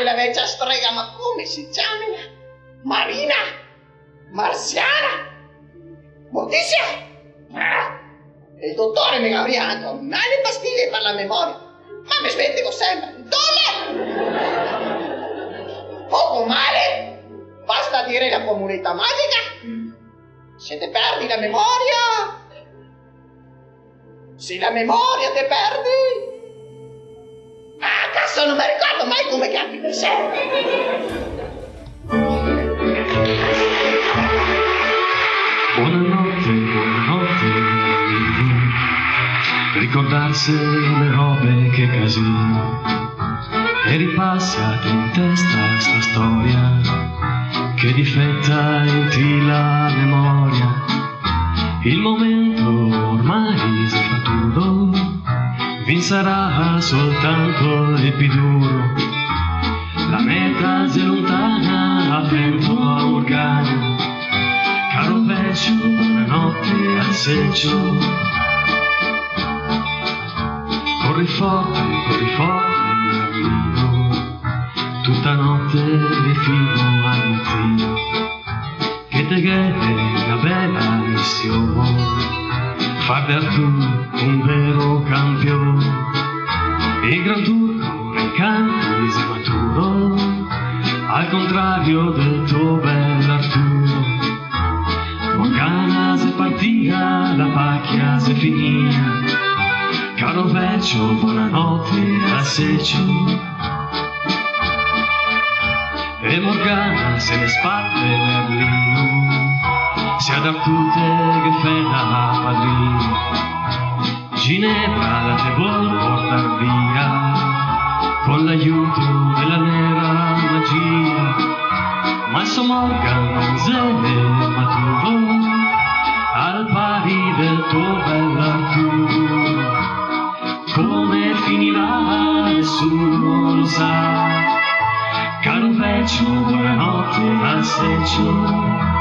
quella vecchia strega, ma come si chiama? Marina? Marziana? Morticia? E il dottore mi ha orientato, ma le pastiglie per la memoria. Ma mi smettico sempre. Dove? Poco male. Basta dire la comunità magica. Se te perdi la memoria. Se la memoria te perdi. Ah, cazzo, non mi ricordo mai come capita sempre. Buonanotte, ricordarsi le robe che casino, e ripassati in testa sta storia che difetta e infila la memoria. Il momento ormai si fa tutto, vi sarà soltanto l'epiduro. La meta si lontana, attento a Morgana. Caro vecchio, buonanotte al seccio. Corri forte, mio amico, tutta notte e fino al mattino, che te chiede una bella missione, far per tu un vero campione. Il gran turco che canti sei maturo, al contrario del tuo bell'Arturo. Morgana se partia, la pacchia se finia, caro vecchio, buonanotte a seccio. E Morgana se ne sparve Merlino, sia da tutte che fena padrino. Ginevra la te vuol portar via, con l'aiuto della nera magia. Ma il suo Morgan non se ne maturo, al pari del tuo bell'Arturo. Come finirà nessuno lo sa, caro vecchio, buonanotte al seccio.